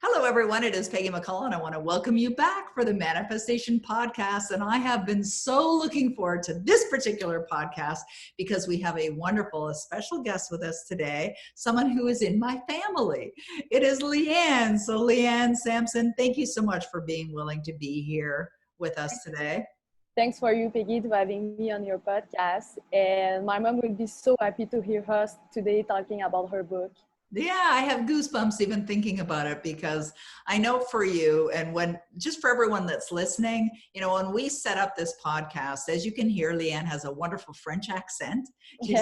Hello, everyone. It is Peggy McColl, and I want to welcome you back for the Manifestation Podcast. And I have been so looking forward to this particular podcast because we have a wonderful, a special guest with us today, someone who is in my family. It is Léanne. So Léanne Samson, thank you so much for being willing to be here with us today. Thanks for you, Peggy, to having me on your podcast. And my mom will be so happy to hear us today talking about her book. Yeah, I have goosebumps even thinking about it because I know for you and just for everyone that's listening, when we set up this podcast, as you can hear, Léanne has a wonderful French accent. She's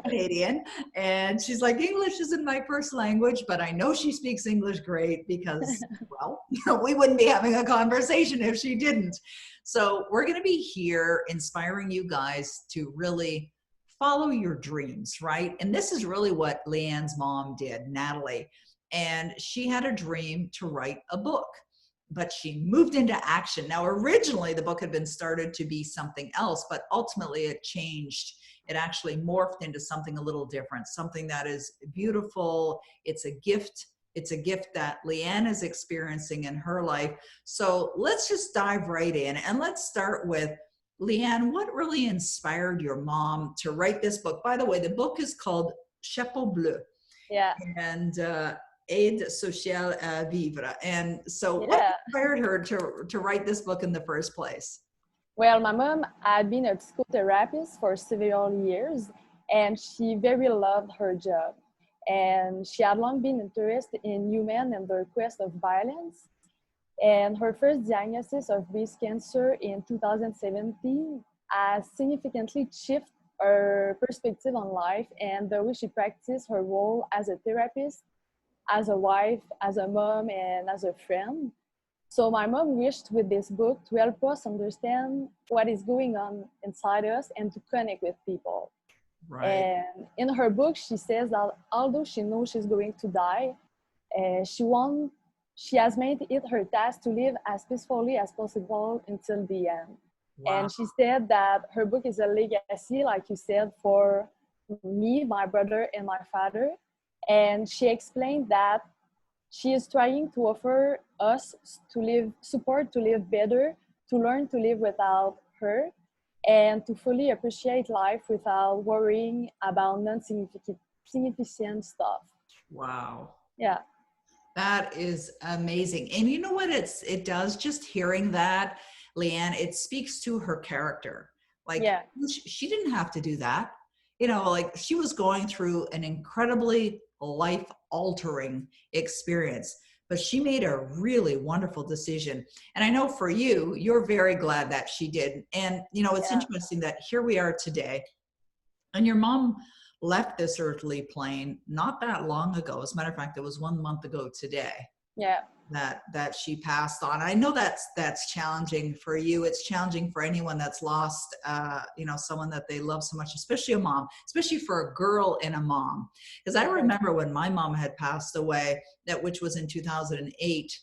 Canadian and she's like, English isn't my first language, but I know she speaks English great because, well, we wouldn't be having a conversation if she didn't. So we're going to be here inspiring you guys to really follow your dreams, right? And this is really what Léanne's mom did, Nathalie. And she had a dream to write a book, but she moved into action. Now, originally the book had been started to be something else, but ultimately it changed. It actually morphed into something a little different, something that is beautiful. It's a gift. It's a gift that Léanne is experiencing in her life. So let's just dive right in and let's start with Léanne, what really inspired your mom to write this book? By the way, the book is called Chapeau Bleu. Yeah. And Aide Sociale à Vivre. And so what inspired her to write this book in the first place? Well, my mom had been a psychotherapist for several years, and she very loved her job. And she had long been interested in human and the request of violence. And her first diagnosis of breast cancer in 2017 has significantly shifted her perspective on life and the way she practiced her role as a therapist, as a wife, as a mom, and as a friend. So my mom wished with this book to help us understand what is going on inside us and to connect with people. Right. And in her book, she says that although she knows she's going to die, she has made it her task to live as peacefully as possible until the end. Wow. And she said that her book is a legacy, like you said, for me, my brother, and my father. And she explained that she is trying to offer us to live support, to live better, to learn to live without her, and to fully appreciate life without worrying about non-significant stuff. Wow. Yeah. That is amazing. And you know what it does, just hearing that, Léanne, it speaks to her character. Like she didn't have to do that. Like she was going through an incredibly life-altering experience, but she made a really wonderful decision. And I know for you, you're very glad that she did. And, it's interesting that here we are today and your mom left this earthly plane not that long ago. As a matter of fact, it was 1 month ago today. Yeah. That she passed on. I know that's challenging for you. It's challenging for anyone that's lost, someone that they love so much, especially a mom, especially for a girl and a mom. Because I remember when my mom had passed away, which was in 2008,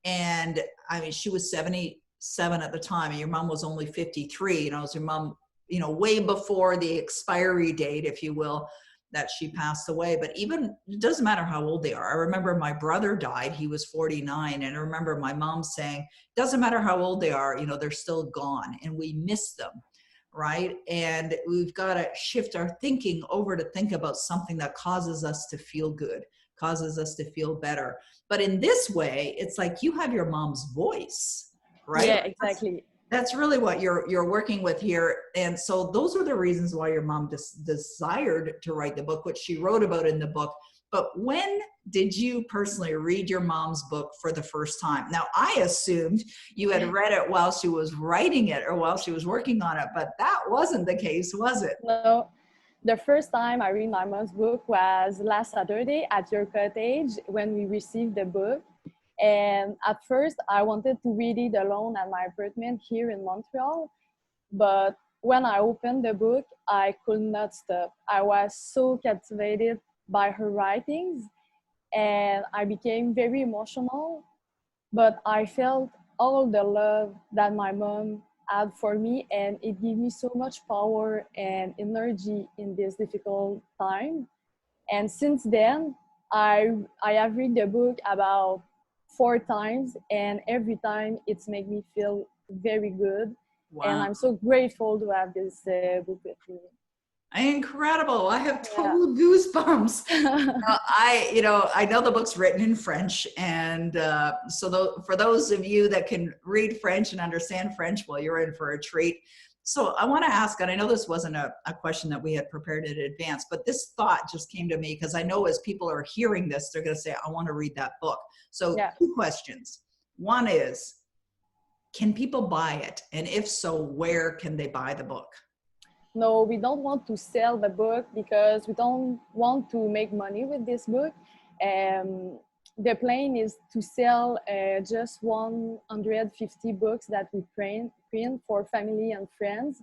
and I mean she was 77 at the time, and your mom was only 53. As your mom, way before the expiry date, if you will, that she passed away. But even, it doesn't matter how old they are. I remember my brother died, he was 49. And I remember my mom saying, doesn't matter how old they are, they're still gone and we miss them. Right. And we've got to shift our thinking over to think about something that causes us to feel good, causes us to feel better. But in this way, it's like you have your mom's voice, right? Yeah, exactly. That's really what you're working with here. And so those are the reasons why your mom desired to write the book, which she wrote about in the book. But when did you personally read your mom's book for the first time? Now, I assumed you had read it while she was writing it or while she was working on it, but that wasn't the case, was it? No. The first time I read my mom's book was last Saturday at your cottage when we received the book. And at first, I wanted to read it alone at my apartment here in Montreal. But when I opened the book, I could not stop. I was so captivated by her writings, and I became very emotional. But I felt all the love that my mom had for me, and it gave me so much power and energy in this difficult time. And since then, I have read the book about 4 times, and every time it's made me feel very good. And Wow. I'm so grateful to have this book with me. Incredible. I have Yeah. total goosebumps. I know the book's written in French. And for those of you that can read French and understand French, well, you're in for a treat. So I want to ask, and I know this wasn't a question that we had prepared in advance, but this thought just came to me because I know as people are hearing this, they're going to say, I want to read that book. So Yeah. 2 questions. One is, can people buy it? And if so, where can they buy the book? No, we don't want to sell the book because we don't want to make money with this book. The plan is to sell just 150 books that we print for family and friends,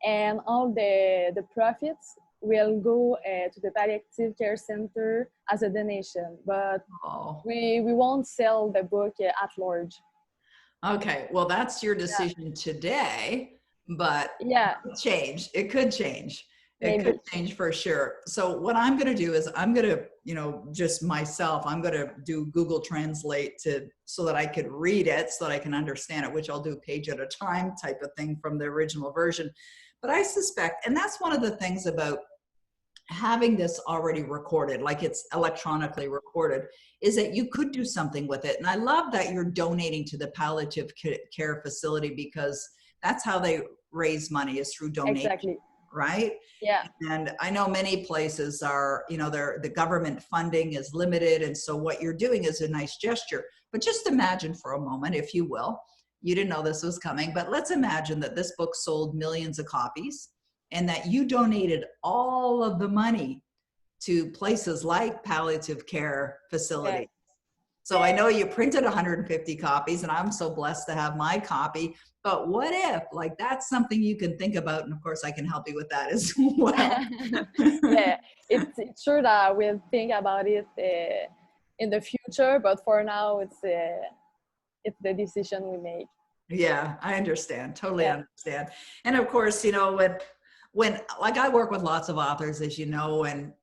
and all the profits will go to the palliative care center as a donation. But we won't sell the book at large. Okay, well, that's your decision today, but yeah, it could change. It maybe. could change for sure. So what I'm going to do is I'm going to, just myself, I'm going to do Google Translate so that I could read it, so that I can understand it, which I'll do a page at a time type of thing from the original version. But I suspect, and that's one of the things about having this already recorded, like it's electronically recorded, is that you could do something with it. And I love that you're donating to the palliative care facility, because that's how they raise money, is through donation. Exactly. Right? Yeah. And I know many places are, the government funding is limited. And so what you're doing is a nice gesture. But just imagine for a moment, if you will, you didn't know this was coming, but let's imagine that this book sold millions of copies and that you donated all of the money to places like palliative care facilities. Yeah. So I know you printed 150 copies, and I'm so blessed to have my copy. But what if, that's something you can think about, and of course I can help you with that as well. Yeah, it's true that we'll think about it in the future, but for now it's the decision we make. Yeah, I understand. Totally understand. And of course, when I work with lots of authors, as you know, and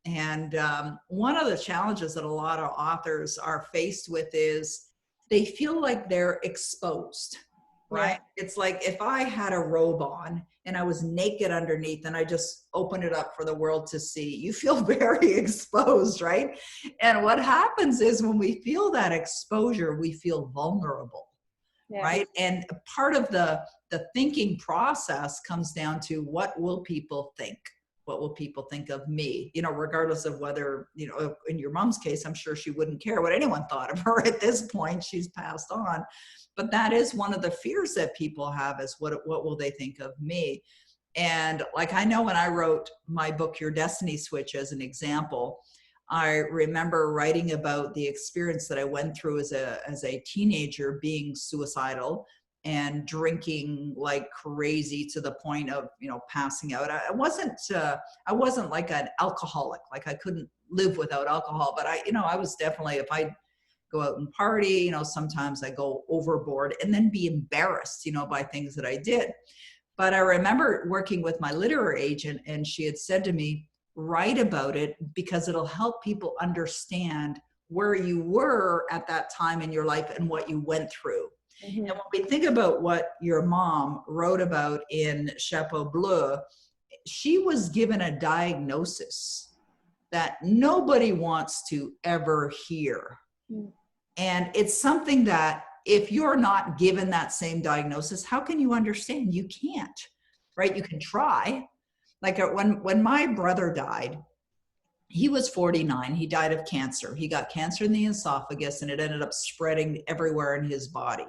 one of the challenges that a lot of authors are faced with is they feel like they're exposed, right? Yeah. It's like if I had a robe on and I was naked underneath and I just opened it up for the world to see, you feel very exposed, right? And what happens is when we feel that exposure, we feel vulnerable. Yeah. Right. And part of the thinking process comes down to, what will people think? What will people think of me? Regardless of whether, in your mom's case, I'm sure she wouldn't care what anyone thought of her at this point. She's passed on. But that is one of the fears that people have, is what will they think of me? And I know when I wrote my book, Your Destiny Switch, as an example, I remember writing about the experience that I went through as a teenager, being suicidal and drinking like crazy to the point of, passing out. I wasn't like an alcoholic, like I couldn't live without alcohol, but I was definitely, if I go out and party, sometimes I go overboard and then be embarrassed, by things that I did. But I remember working with my literary agent, and she had said to me, write about it, because it'll help people understand where you were at that time in your life and what you went through. Mm-hmm. And when we think about what your mom wrote about in Chapeau Bleu, she was given a diagnosis that nobody wants to ever hear. Mm-hmm. And it's something that if you're not given that same diagnosis, how can you understand? You can't, right? You can try. Like when my brother died, he was 49. He died of cancer. He got cancer in the esophagus, and it ended up spreading everywhere in his body.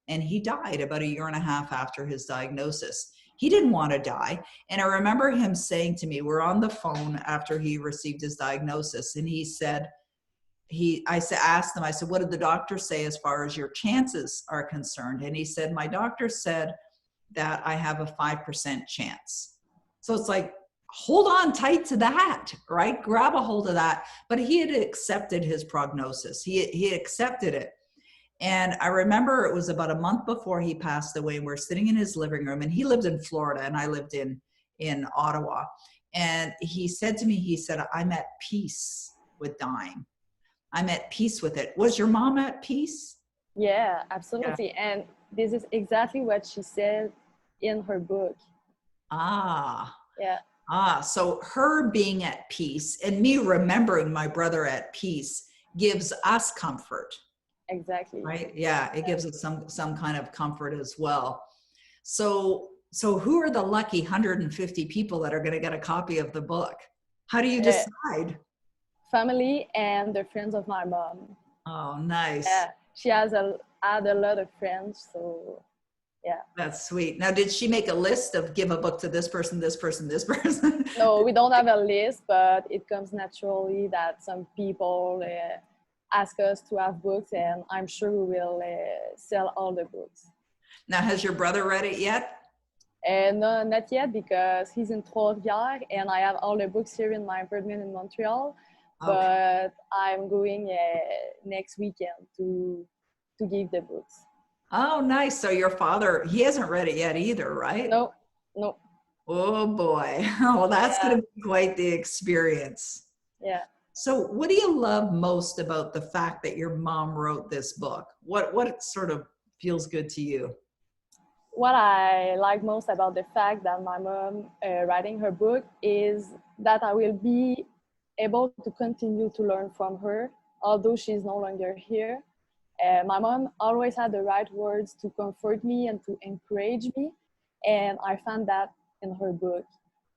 And he died about 1.5 years after his diagnosis. He didn't want to die. And I remember him saying to me, we're on the phone after he received his diagnosis, and he said, asked him, I said, what did the doctor say as far as your chances are concerned? And he said, my doctor said that I have a 5% chance. So it's like, hold on tight to that, right? Grab a hold of that. But he had accepted his prognosis. He accepted it. And I remember it was about a month before he passed away, and we're sitting in his living room, and he lived in Florida and I lived in Ottawa. And he said to me, he said, I'm at peace with dying. I'm at peace with it. Was your mom at peace? Yeah, Yeah. absolutely. And this is exactly what she said in her book. Ah. Yeah, So her being at peace and me remembering my brother at peace gives us comfort, exactly. right? Yeah, it gives us some kind of comfort as well. So who are the lucky 150 people that are going to get a copy of the book? How do you Uh, decide? family and the friends of my mom. Oh, nice. Yeah, she has had a lot of friends, so yeah. That's sweet. Now, did she make a list of give a book to this person, this person, this person? No, we don't have a list, but it comes naturally that some people ask us to have books, and I'm sure we will sell all the books. Now, has your brother read it yet? No, not yet because he's in Trois-Rivières and I have all the books here in my apartment in Montreal. Okay. But I'm going next weekend to give the books. Oh, nice. So your father, he hasn't read it yet either, right? No, no, Oh boy. Well, that's going yeah, to be quite the experience. yeah. So what do you love most about the fact that your mom wrote this book? What sort of feels good to you? What I like most about the fact that my mom writing her book is that I will be able to continue to learn from her, although she's no longer here. My mom always had the right words to comfort me and to encourage me, and I found that in her book.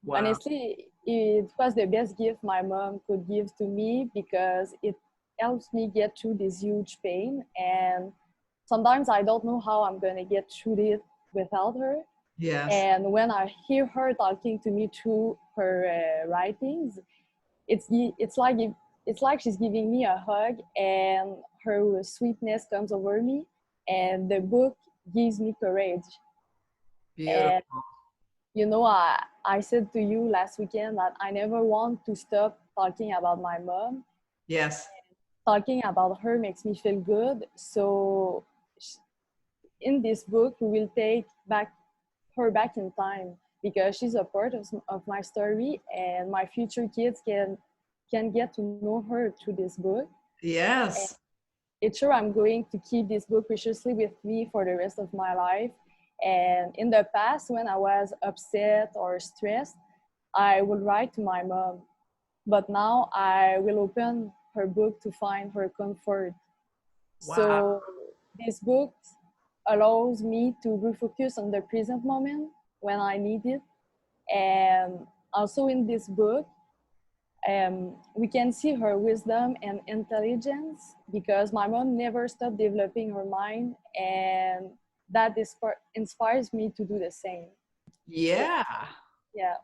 Wow. Honestly, it was the best gift my mom could give to me because it helps me get through this huge pain. And sometimes I don't know how I'm going to get through it without her. Yes. And when I hear her talking to me through her writings, it's like it's like she's giving me a hug, and her sweetness comes over me, and the book gives me courage. And Beautiful. you know, I said to you last weekend that I never want to stop talking about my mom. Yes. Talking about her makes me feel good. So in this book, we will take back her back in time because she's a part of my story, and my future kids can get to know her through this book. And Yes. it's sure I'm going to keep this book preciously with me for the rest of my life. And in the past, when I was upset or stressed, I would write to my mom. But now I will open her book to find her comfort. Wow. So this book allows me to refocus on the present moment when I need it. And also in this book, we can see her wisdom and intelligence because my mom never stopped developing her mind, and that inspires me to do the same. So, Yeah. yeah.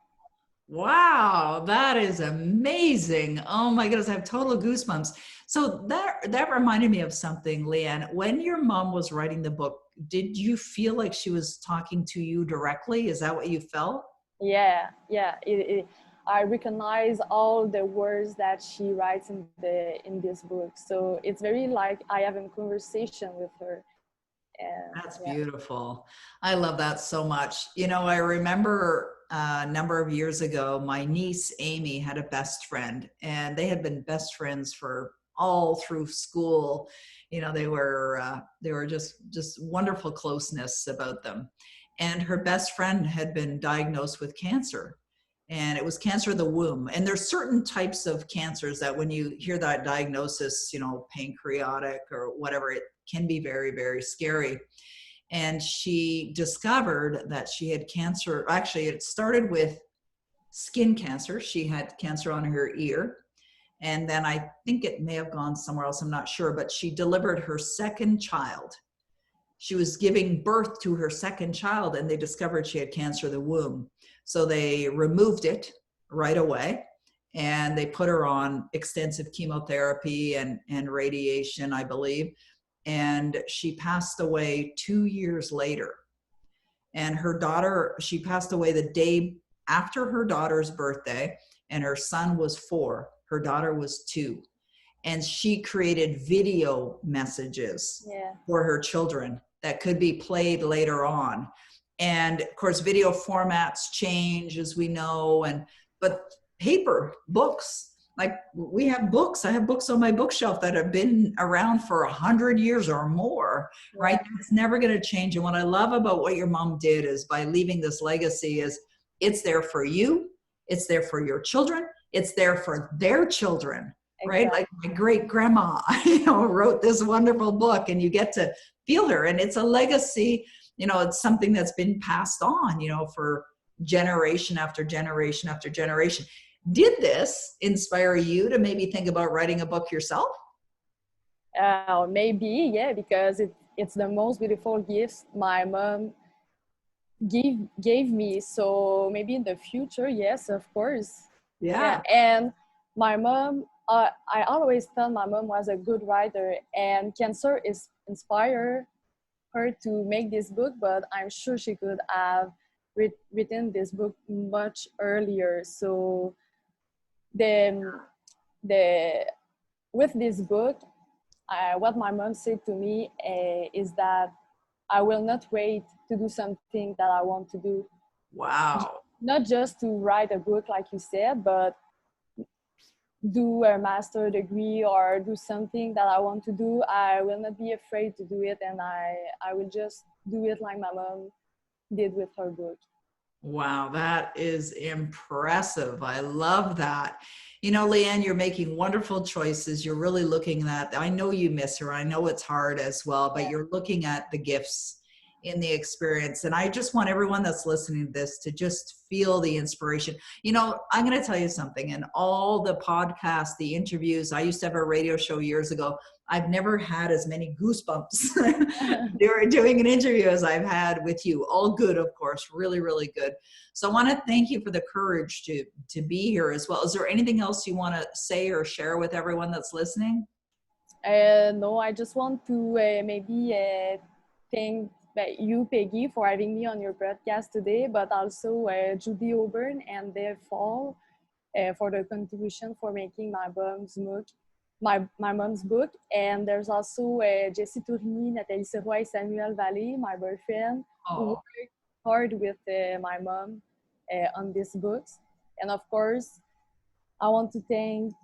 Wow, that is amazing. Oh my goodness, I have total goosebumps. So that reminded me of something, Léanne. When your mom was writing the book, did you feel like she was talking to you directly? Is that what you felt? Yeah. I recognize all the words that she writes in this book. So it's very like I have a conversation with her. And That's yeah, beautiful. I love that so much. You know, I remember a number of years ago, my niece Amy had a best friend, and they had been best friends for all through school. You know, they were just wonderful closeness about them. And her best friend had been diagnosed with cancer, and it was cancer of the womb. And there's certain types of cancers that when you hear that diagnosis, you know, pancreatic or whatever, it can be very, very scary. And she discovered that she had cancer. Actually, it started with skin cancer. She had cancer on her ear. And then I think it may have gone somewhere else. I'm not sure, but she delivered her second child. She was giving birth to her second child, and they discovered she had cancer of the womb. So they removed it right away, and they put her on extensive chemotherapy and radiation, I believe. And she passed away 2 years later. And her daughter, she passed away the day after her daughter's birthday, and her son was 4. Her daughter was 2. And she created video messages yeah, for her children that could be played later on. And of course, video formats change, as we know, but paper books like we have books. I have books on my bookshelf that have been around for 100 years or more, right? It's never going to change. And what I love about what your mom did is by leaving this legacy is it's there for you. It's there for your children. It's there for their children, right? Exactly. Like my great grandma, wrote this wonderful book, and you get to feel her. And it's a legacy, it's something that's been passed on, for generation after generation after generation. Did this inspire you to maybe think about writing a book yourself? Maybe, yeah, because it's the most beautiful gift my mom gave me. So maybe in the future, yes, of course. Yeah. And my mom, I always thought my mom was a good writer, and cancer is inspire her to make this book, but I'm sure she could have written this book much earlier. So the with this book, what my mom said to me is that I will not wait to do something that I want to do. Wow. Not just to write a book, like you said, but do a master degree or do something that I want to do. I will not be afraid to do it, and I will just do it like my mom did with her book. Wow, that is impressive. I love that. Léanne, you're making wonderful choices. You're really looking at, I know you miss her. I know it's hard as well, but you're looking at the gifts in the experience. And I just want everyone that's listening to this to just feel the inspiration. I'm going to tell you something. In all the podcasts, the interviews, I used to have a radio show years ago. I've never had as many goosebumps during doing an interview as I've had with you. All good, of course, really, really good. So I want to thank you for the courage to be here as well. Is there anything else you want to say or share with everyone that's listening? No, I just want to maybe thank you, Peggy, for having me on your broadcast today, but also Judy Auburn and Dave Fall for the contribution for making my mom's book. And there's also Jessie Tourigny, Nathalie Vachon, and Samuel Vallée, my boyfriend, who worked hard with my mom on these books. And of course, I want to thank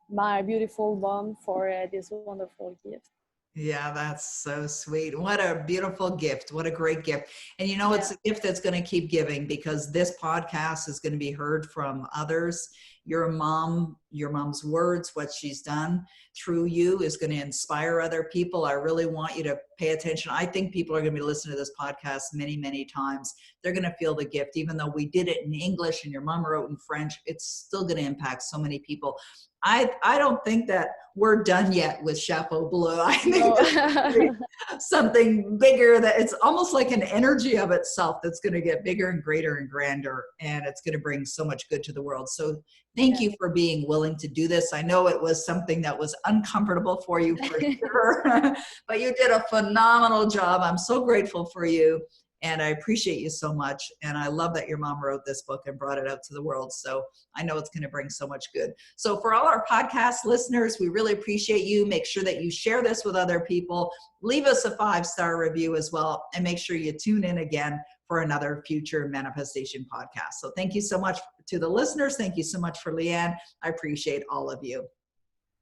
my beautiful mom for this wonderful gift. Yeah, that's so sweet. What a beautiful gift. What a great gift. And it's a gift that's going to keep giving, because this podcast is going to be heard from others. Your mom's words, what she's done through you is going to inspire other people. I really want you to pay attention. I think people are going to be listening to this podcast many, many times. They're going to feel the gift. Even though we did it in English and your mom wrote in French, it's still going to impact so many people. I don't think that we're done yet with Chapeau Bleu. I think something bigger, that it's almost like an energy of itself that's going to get bigger and greater and grander, and it's going to bring so much good to the world. So thank you for being willing to do this. I know it was something that was uncomfortable for you for sure, but you did a phenomenal job. I'm so grateful for you. And I appreciate you so much. And I love that your mom wrote this book and brought it out to the world. So I know it's going to bring so much good. So for all our podcast listeners, we really appreciate you. Make sure that you share this with other people. Leave us a 5-star review as well. And make sure you tune in again for another future manifestation podcast. So thank you so much to the listeners. Thank you so much for Léanne. I appreciate all of you.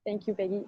Thank you, Peggy.